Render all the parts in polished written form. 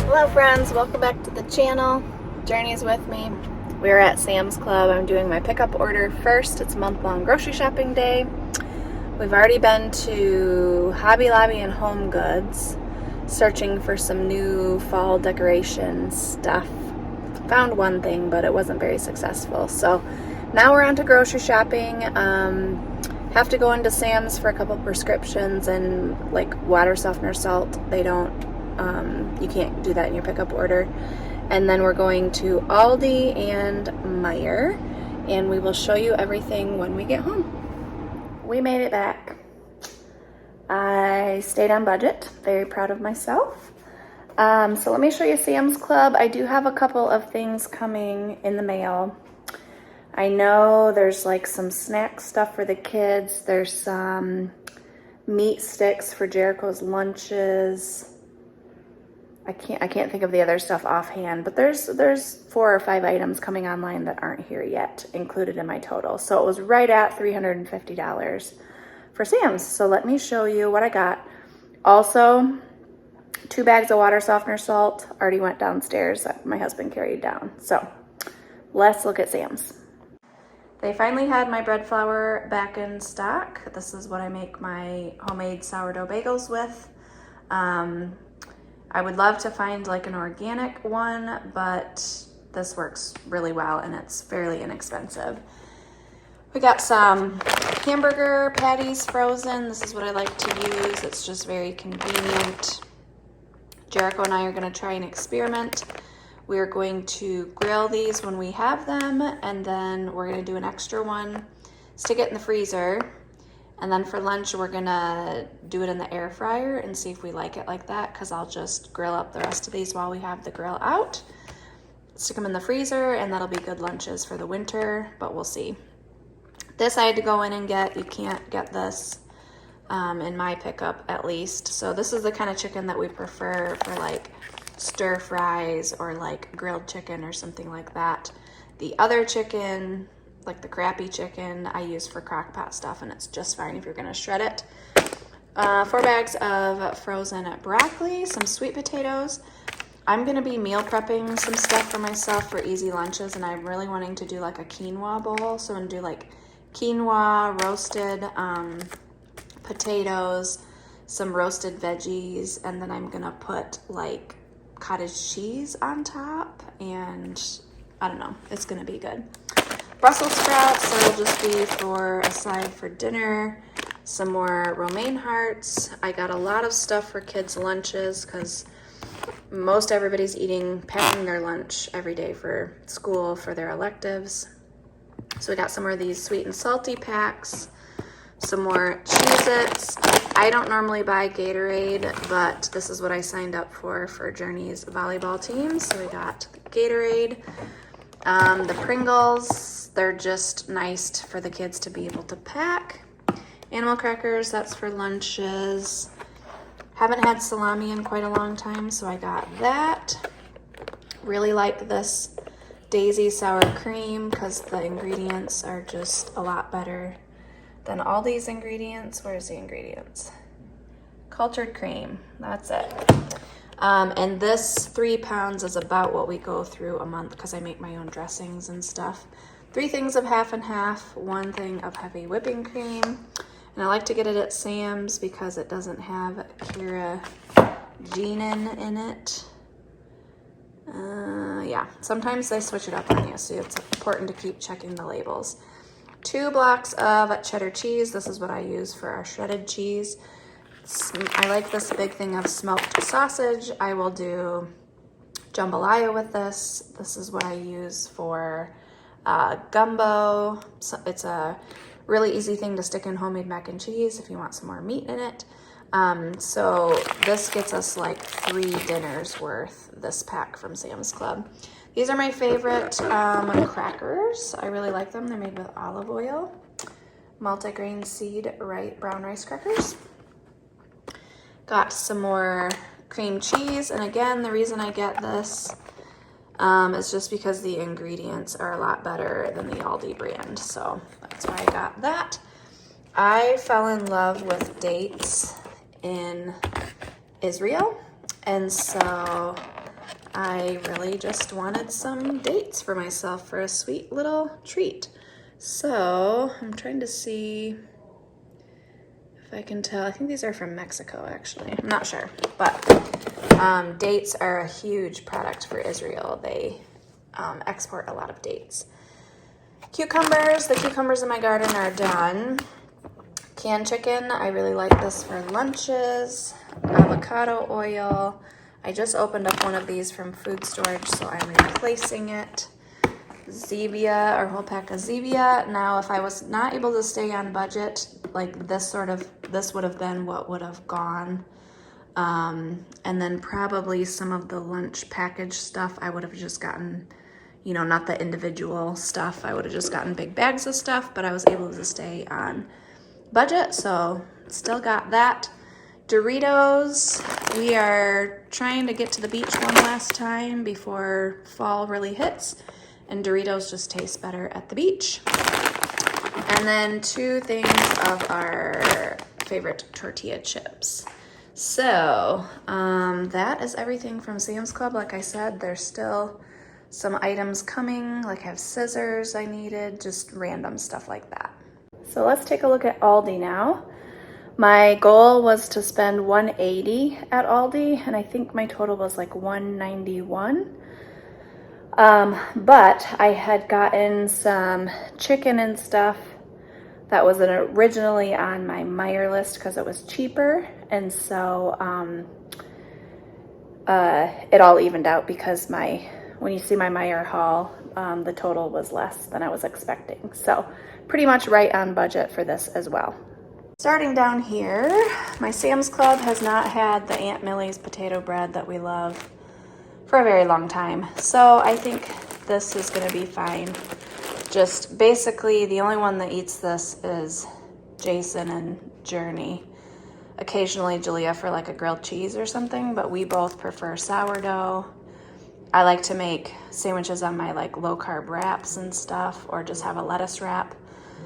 Hello friends, welcome back to the channel. Journey's with me. We're at Sam's Club. I'm doing my pickup order first. It's month-long grocery shopping day. We've already been to Hobby Lobby and Home Goods searching for some new fall decoration stuff. Found one thing, but it wasn't very successful. So now we're on to grocery shopping. Have to go into Sam's for a couple prescriptions and like water softener salt. They don't, you can't do that in your pickup order. And then we're going to Aldi and Meijer, and we will show you everything when we get home. We made it back. I stayed on budget, very proud of myself. So let me show you Sam's Club. I do have a couple of things coming in the mail. I know there's like some snack stuff for the kids. There's some meat sticks for Jericho's lunches. I can't think of the other stuff offhand, but there's 4 or 5 items coming online that aren't here yet, included in my total. So it was right at $350 for Sam's. So let me show you what I got. Also, 2 bags of water softener salt already went downstairs that my husband carried down. So let's look at Sam's. They finally had my bread flour back in stock. This is what I make my homemade sourdough bagels with. I would love to find like an organic one, but this works really well and it's fairly inexpensive. We got some hamburger patties frozen. This is what I like to use. It's just very convenient. Jericho and I are gonna try an experiment. We're going to grill these when we have them, and then we're gonna do an extra one, stick it in the freezer, and then for lunch we're gonna do it in the air fryer and see if we like it like that, because I'll just grill up the rest of these while we have the grill out. Stick them in the freezer, and that'll be good lunches for the winter, but we'll see. This I had to go in and get. You can't get this in my pickup, at least. So this is the kind of chicken that we prefer for like stir fries or like grilled chicken or something like that. The other chicken, like the crappy chicken, I use for crock pot stuff, and it's just fine if you're gonna shred it. 4 bags of frozen broccoli, some sweet potatoes. I'm gonna be meal prepping some stuff for myself for easy lunches, and I'm really wanting to do like a quinoa bowl. So I'm gonna do like quinoa, roasted potatoes, some roasted veggies, and then I'm gonna put like cottage cheese on top, and I don't know, it's gonna be good. Brussels sprouts, that'll just be for a side for dinner. Some more romaine hearts. I got a lot of stuff for kids' lunches because most everybody's packing their lunch every day for school for their electives. So we got some more of these sweet and salty packs, some more Cheez-Its. I don't normally buy Gatorade, but this is what I signed up for Journey's volleyball team. So we got Gatorade. The Pringles, they're just nice for the kids to be able to pack. Animal crackers, that's for lunches. Haven't had salami in quite a long time, so I got that. Really like this Daisy sour cream because the ingredients are just a lot better than all these ingredients. Where's the ingredients? Cultured cream, that's it. And this 3 pounds is about what we go through a month because I make my own dressings and stuff. 3 things of half and half, 1 thing of heavy whipping cream. And I like to get it at Sam's because it doesn't have carrageenan in it. Yeah, sometimes they switch it up on you, so it's important to keep checking the labels. 2 blocks of cheddar cheese. This is what I use for our shredded cheese. I like this big thing of smoked sausage. I will do jambalaya with this. This is what I use for gumbo. So it's a really easy thing to stick in homemade mac and cheese if you want some more meat in it. So this gets us like 3 dinners worth, this pack from Sam's Club. These are my favorite crackers. I really like them. They're made with olive oil. Multigrain seed brown rice crackers. Got some more cream cheese, and again, the reason I get this is just because the ingredients are a lot better than the Aldi brand, so that's why I got that. I fell in love with dates in Israel, and so I really just wanted some dates for myself for a sweet little treat. So I'm trying to see if I can tell. I think these are from Mexico, actually. I'm not sure, but dates are a huge product for Israel. They export a lot of dates. Cucumbers, the cucumbers in my garden are done. Canned chicken, I really like this for lunches. Avocado oil. I just opened up one of these from food storage, so I'm replacing it. Zevia, our whole pack of Zevia. Now, if I was not able to stay on budget, like this would have been what would have gone. And then probably some of the lunch package stuff, I would have just gotten, you know, not the individual stuff. I would have just gotten big bags of stuff, but I was able to stay on budget, so still got that. Doritos, we are trying to get to the beach one last time before fall really hits, and Doritos just taste better at the beach. And then 2 things of our favorite tortilla chips. So that is everything from Sam's Club. Like I said, there's still some items coming, like I have scissors I needed, just random stuff like that. So let's take a look at Aldi now. My goal was to spend $180 at Aldi, and I think my total was like $191. But I had gotten some chicken and stuff that was originally on my Meijer list because it was cheaper, and so it all evened out because when you see my Meijer haul, the total was less than I was expecting. So pretty much right on budget for this as well. Starting down here, my Sam's Club has not had the Aunt Millie's potato bread that we love for a very long time. So I think this is gonna be fine. Just basically the only one that eats this is Jason and Journey. Occasionally Julia for like a grilled cheese or something, but we both prefer sourdough. I like to make sandwiches on my like low carb wraps and stuff, or just have a lettuce wrap.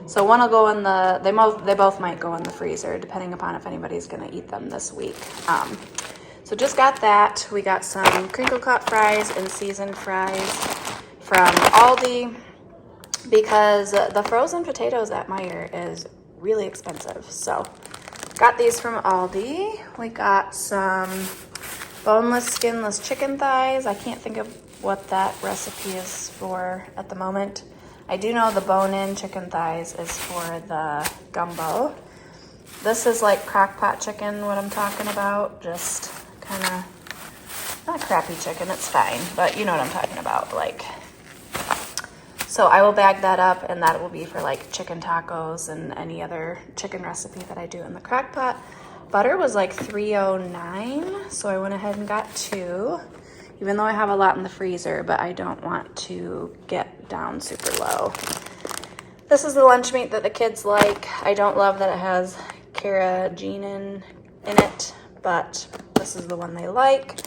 So one will go in they both might go in the freezer depending upon if anybody's gonna eat them this week. So just got that. We got some crinkle cut fries and seasoned fries from Aldi because the frozen potatoes at Meijer is really expensive. So got these from Aldi. We got some boneless, skinless chicken thighs. I can't think of what that recipe is for at the moment. I do know the bone-in chicken thighs is for the gumbo. This is like crock pot chicken, what I'm talking about. Just kind of, not crappy chicken, it's fine, but you know what I'm talking about. Like, so I will bag that up, and that will be for like chicken tacos and any other chicken recipe that I do in the crock pot. Butter was like $3.09, so I went ahead and got 2. Even though I have a lot in the freezer, but I don't want to get down super low. This is the lunch meat that the kids like. I don't love that it has carrageenan in it, but this is the one they like.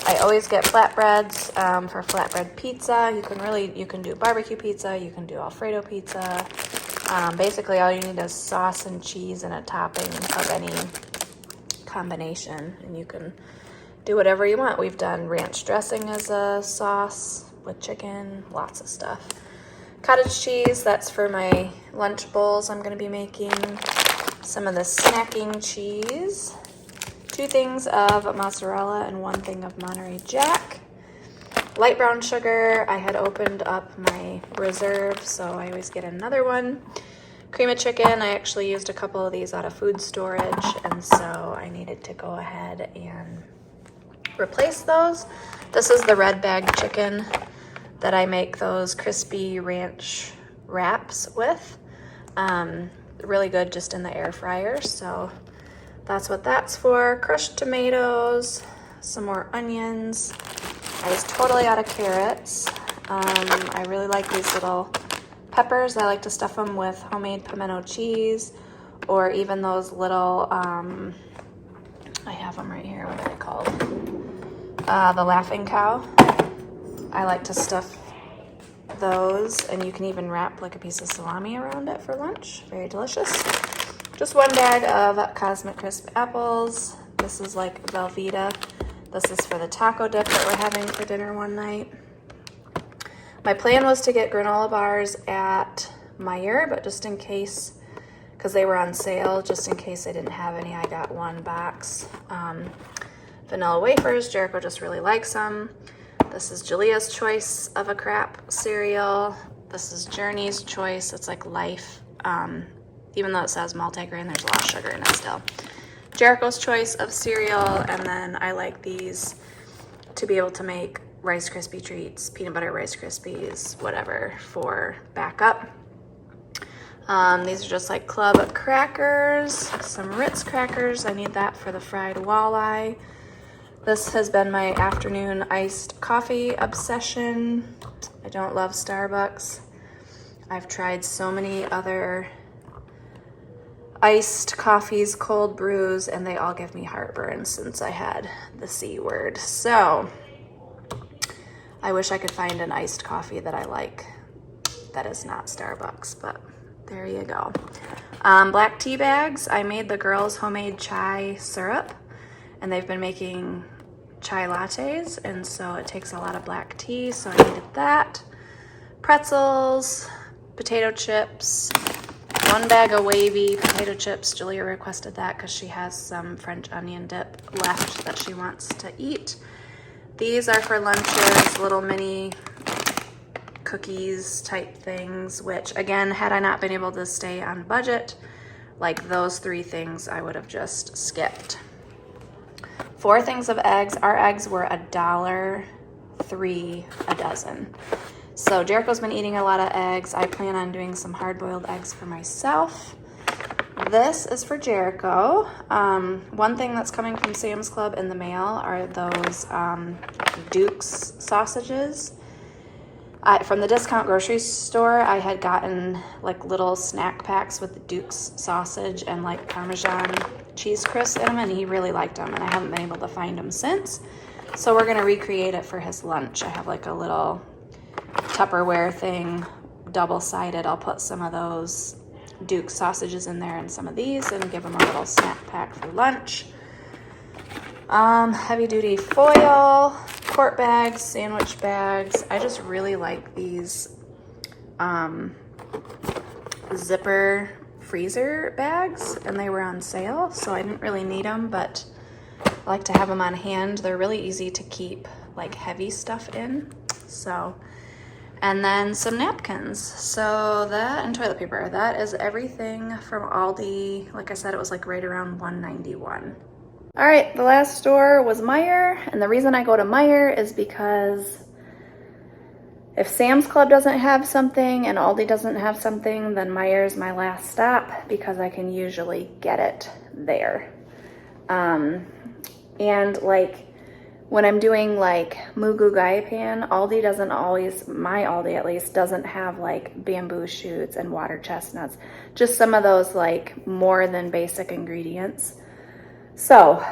I always get flatbreads for flatbread pizza. You can do barbecue pizza, you can do Alfredo pizza. Basically all you need is sauce and cheese and a topping of any combination, and you can do whatever you want. We've done ranch dressing as a sauce with chicken, lots of stuff. Cottage cheese, that's for my lunch bowls I'm gonna be making. Some of the snacking cheese. 2 things of mozzarella and 1 thing of Monterey Jack. Light brown sugar, I had opened up my reserve, so I always get another one. Cream of chicken, I actually used a couple of these out of food storage, and so I needed to go ahead and replace those. This is the red bag chicken that I make those crispy ranch wraps with. Really good just in the air fryer, so that's what that's for. Crushed tomatoes, some more onions. I was totally out of carrots. I really like these little peppers. I like to stuff them with homemade pimento cheese, or even those little, I have them right here, what are they called? The Laughing Cow. I like to stuff those, and you can even wrap like a piece of salami around it for lunch. Very delicious. Just 1 bag of Cosmic Crisp apples. This is like Velveeta. This is for the taco dip that we're having for dinner one night. My plan was to get granola bars at Meijer, but just in case, because they were on sale, just in case I didn't have any, I got one box. Vanilla wafers, Jericho just really likes them. This is Julia's choice of a crap cereal. This is Journey's choice. It's like Life. Even though it says multigrain, there's a lot of sugar in it still. Jericho's choice of cereal, and then I like these to be able to make Rice Krispie treats, peanut butter Rice Krispies, whatever, for backup. These are just like club crackers, some Ritz crackers. I need that for the fried walleye. This has been my afternoon iced coffee obsession. I don't love Starbucks. I've tried so many other iced coffees, cold brews, and they all give me heartburn since I had the C word. So I wish I could find an iced coffee that I like that is not Starbucks, but there you go. Black tea bags. I made the girls homemade chai syrup, and they've been making chai lattes, and so it takes a lot of black tea, so I needed that. Pretzels, potato chips, one bag of wavy potato chips. Julia requested that because she has some French onion dip left that she wants to eat. These are for lunches, little mini cookies type things, which again, had I not been able to stay on budget, like those 3 things, I would have just skipped. 4 things of eggs. Our eggs were $1.03 a dozen. So Jericho's been eating a lot of eggs. I plan on doing some hard-boiled eggs for myself. This is for Jericho. One thing that's coming from Sam's Club in the mail are those Duke's sausages. From the discount grocery store, I had gotten like little snack packs with the Duke's sausage and like Parmesan cheese crisps in them, and he really liked them, and I haven't been able to find them since. So we're gonna recreate it for his lunch. I have like a little Tupperware thing, double-sided. I'll put some of those Duke sausages in there and some of these and give them a little snack pack for lunch. Heavy-duty foil, quart bags, sandwich bags. I just really like these zipper freezer bags, and they were on sale, so I didn't really need them, but I like to have them on hand. They're really easy to keep like heavy stuff in. So, and then some napkins. So that, and toilet paper. That is everything from Aldi. Like I said, it was like right around $1.91. All right, the last store was Meijer, and the reason I go to Meijer is because if Sam's Club doesn't have something and Aldi doesn't have something, then Meijer is my last stop because I can usually get it there. And like when I'm doing like Mugu Gaipan, Aldi doesn't always, my Aldi at least, doesn't have like bamboo shoots and water chestnuts. Just some of those like more than basic ingredients. So,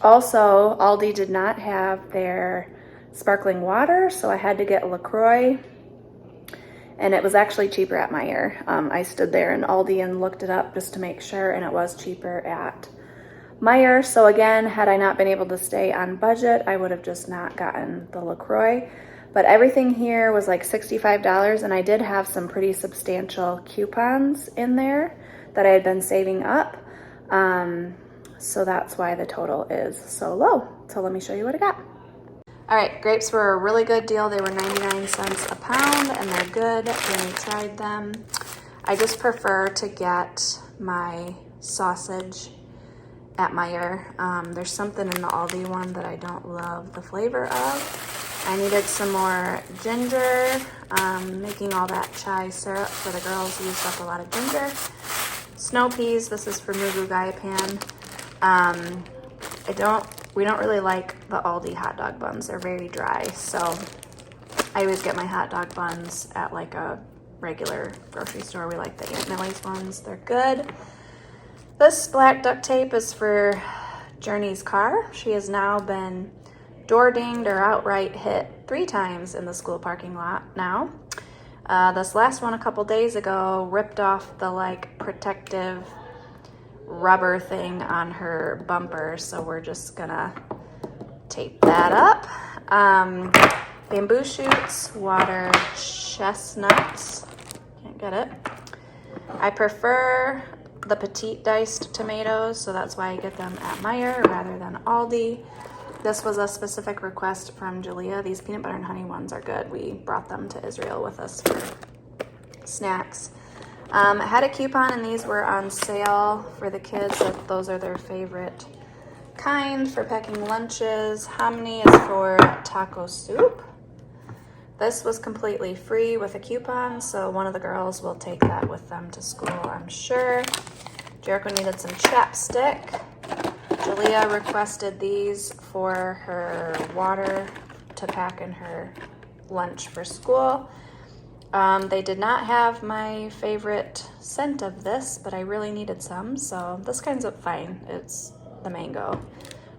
also Aldi did not have their sparkling water, so I had to get LaCroix, and it was actually cheaper at Meijer. I stood there in Aldi and looked it up just to make sure, and it was cheaper at Meijer. So again, had I not been able to stay on budget, I would have just not gotten the LaCroix. But everything here was like $65, and I did have some pretty substantial coupons in there that I had been saving up. So that's why the total is so low. So let me show you what I got. All right, grapes were a really good deal. They were 99 cents a pound, and they're good. When we tried them, I just prefer to get my sausage at Meijer. There's something in the Aldi one that I don't love the flavor of. I needed some more ginger. Making all that chai syrup for the girls used up a lot of ginger. Snow peas, this is for Mugu Gaipan. We don't really like the Aldi hot dog buns. They're very dry, so I always get my hot dog buns at like a regular grocery store. We like the Aunt Millie's ones. They're good. This black duct tape is for Journey's car. She has now been door dinged or outright hit 3 times in the school parking lot now. This last one a couple days ago ripped off the like protective rubber thing on her bumper, so we're just gonna tape that up. Bamboo shoots, water chestnuts, can't get it. I prefer the petite diced tomatoes, so that's why I get them at Meijer rather than Aldi. This was a specific request from Julia. These peanut butter and honey ones are good. We brought them to Israel with us for snacks. I had a coupon and these were on sale for the kids. Those are their favorite kind for packing lunches. Hominy is for taco soup. This was completely free with a coupon, so one of the girls will take that with them to school, I'm sure. Jericho needed some chapstick. Julia requested these for her water to pack in her lunch for school. They did not have my favorite scent of this, but I really needed some, so this kind's fine. It's the mango.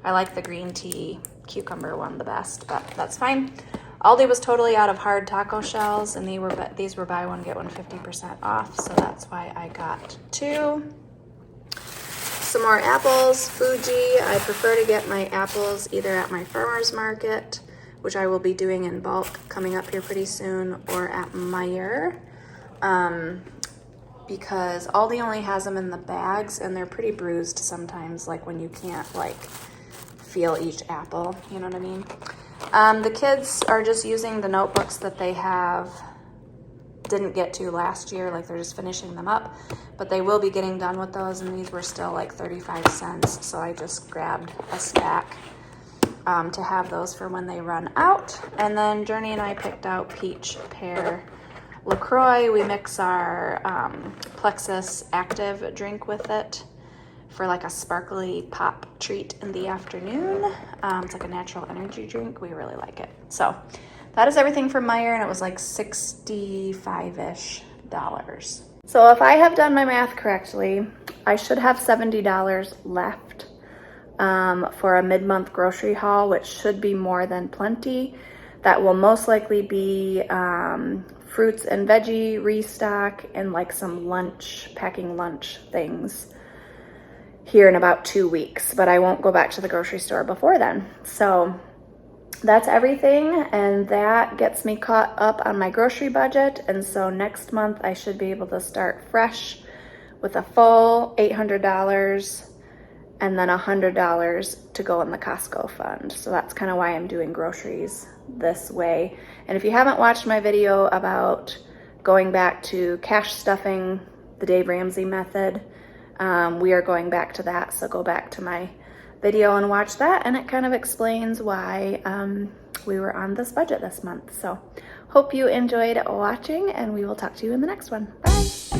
I like the green tea cucumber one the best, but that's fine. Aldi was totally out of hard taco shells, and these were buy one, get one 50% off, so that's why I got 2. Some more apples, Fuji. I prefer to get my apples either at my farmer's market, which I will be doing in bulk coming up here pretty soon, or at Meijer, because Aldi only has them in the bags, and they're pretty bruised sometimes, like when you can't like feel each apple, you know what I mean? The kids are just using the notebooks that they didn't get to last year, like they're just finishing them up, but they will be getting done with those, and these were still like 35 cents, so I just grabbed a stack to have those for when they run out. And then Journey and I picked out peach, pear, LaCroix. We mix our Plexus Active drink with it for like a sparkly pop treat in the afternoon. It's like a natural energy drink. We really like it. So that is everything from Meijer, and it was like $65-ish. So if I have done my math correctly, I should have $70 left for a mid-month grocery haul, which should be more than plenty. That will most likely be fruits and veggie restock and like some packing lunch things here in about 2 weeks, but I won't go back to the grocery store before then. So that's everything, and that gets me caught up on my grocery budget. And so next month I should be able to start fresh with a full $800 and then $100 to go in the Costco fund. So that's kind of why I'm doing groceries this way. And if you haven't watched my video about going back to cash stuffing, the Dave Ramsey method, we are going back to that. So go back to my video and watch that, and it kind of explains why we were on this budget this month. So hope you enjoyed watching, and we will talk to you in the next one. Bye.